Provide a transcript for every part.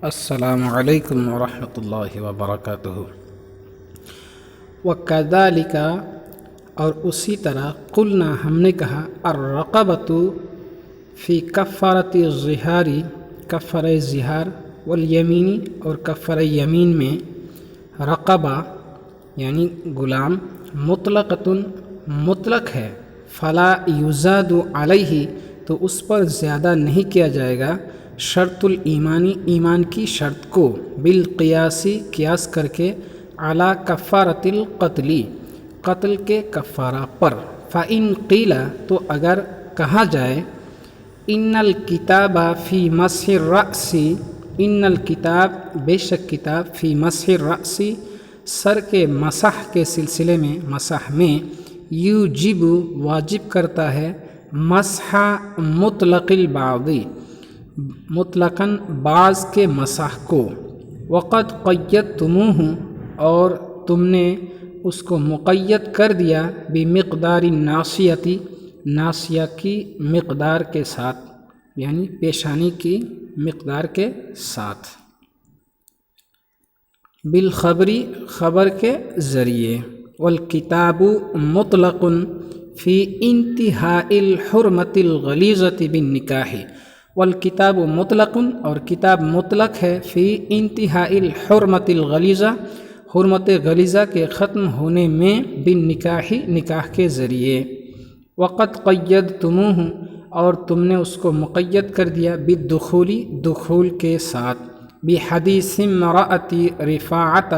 السلام علیکم ورحمۃ اللہ وبرکاتہ۔ وَكَذَلِكَ اور اسی طرح قلنا ہم نے کہا الرقبۃ فی کفارۃ الظہار کفارہ ظہار والیمین اور کفارہ یمین میں رقبہ یعنی غلام مطلقۃ مطلق ہے، فلا یزاد علیہ تو اس پر زیادہ نہیں کیا جائے گا، شرط الایمانی ایمان کی شرط کو، بالقیاسی قیاس کر کے، اعلیٰ کفارۃ القتل قتل کے کفارہ پر۔ فإن قیل تو اگر کہا جائے ان الکتاب فی مسح الرأس ان الکتاب بے شک کتاب فی مسح الرأس سر کے مسح کے سلسلے میں مسح میں یوجب واجب کرتا ہے مسح مطلق البعض مطلقاً بعض کے مسح کو، وقد قیدتموہ اور تم نے اس کو مقید کر دیا بمقدار الناصیتی ناصیہ کی مقدار کے ساتھ یعنی پیشانی کی مقدار کے ساتھ، بالخبری خبر کے ذریعے، والکتاب مطلق فی انتہاء الحرمۃ الغلیظۃ بالنکاح والکتاب مطلق اور کتاب مطلق ہے فی انتہاء الحرمۃ الغلیظہ حرمت غلیظہ کے ختم ہونے میں بالنکاح نکاح کے ذریعے، وقد قیدتموہ اور تم نے اس کو مقید کر دیا بالدخول دخول کے ساتھ، بحدیث امرأۃ رفاعۃ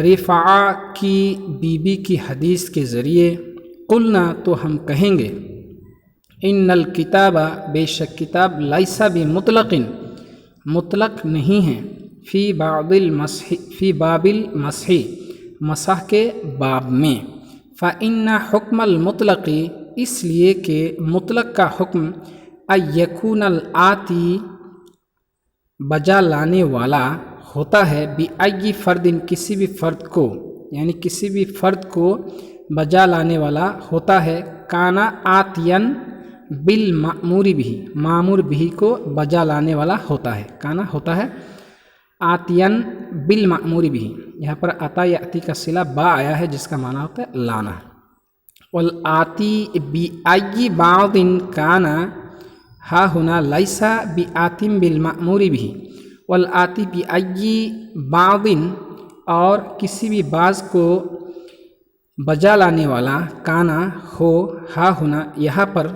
رفاعہ کی بیوی کی حدیث کے ذریعے، قلنا تو ہم کہیں گے ان الکتاب بے شک کتاب لیس بمطلق مطلق نہیں ہے، فی بعض المسح فی باب المسح مسح کے باب میں، فإن حکم المطلق اس لیے کہ مطلق کا حکم ان یکون الآتی بجا لانے والا ہوتا ہے، بأی فرد کسی بھی فرد کو یعنی کسی بھی فرد کو بجا لانے والا ہوتا ہے، کانا آتین بالمأمور بھی معمور بھی کو بجا لانے والا ہوتا ہے، کانا ہوتا ہے آتین بالمأمور بھی، یہاں پر عطا یاتی کا صلہ با آیا ہے جس کا معنی ہوتا ہے لانا، والآتی بأی بعض کانا ہا ہونا لیسا بآتم بالمأمور بھی، والآتی بأی بعض اور کسی بھی بعض کو بجا لانے والا، کانا ہو ہا ہونا یہاں پر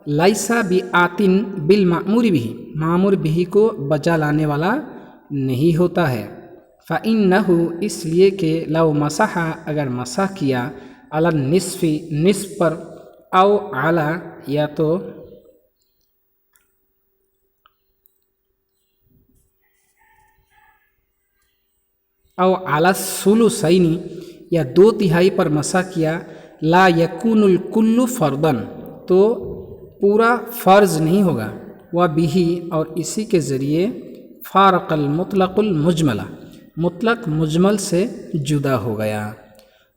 لیسا بآتن بالمأمور بھی معمور بھی کو بجا لانے والا نہیں ہوتا ہے، فإنہ اس لیے کہ لو مسح اگر مسح کیا علی النصف نصف پر، او علی یا تو او علی الثلثین یا 2/3 پر مسح کیا، لا یکون الکل فردن تو پورا فرض نہیں ہوگا، وبہ اور اسی کے ذریعے فارق المطلق المجمل مطلق مجمل سے جدا ہو گیا،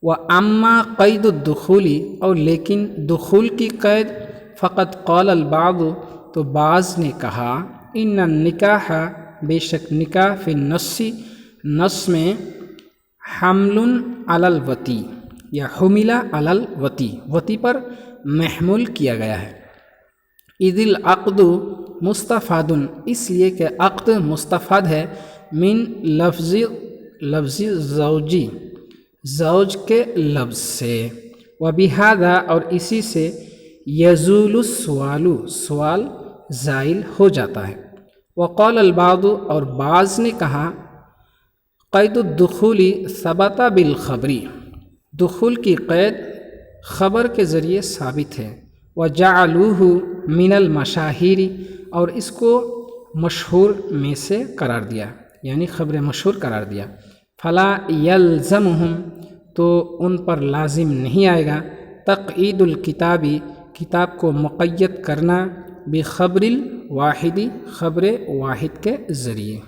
واما قید الدخول اور لیکن دخول کی قید، فقط قال البعض تو بعض نے کہا، ان النکاح بے شک نکاح فی النص نص میں حمل علی الوتی یا حمل علی الوتی وتی پر محمول کیا گیا ہے، اذ العقد مستفاد اس لیے کہ عقد مستفاد ہے من لفظ زوجی زوج کے لفظ سے، وبہذا اور اسی سے یزول السوال سوال زائل ہو جاتا ہے، وقال البعض اور بعض نے کہا قید الدخول ثبت بالخبری دخول کی قید خبر کے ذریعے ثابت ہے، وجعلوہ من المشاہیر اور اس کو مشہور میں سے قرار دیا یعنی خبر مشہور قرار دیا، فلا یلزمہم تو ان پر لازم نہیں آئے گا، تقعید الکتابی کتاب کو مقید کرنا، بخبر الواحد خبر واحد کے ذریعے۔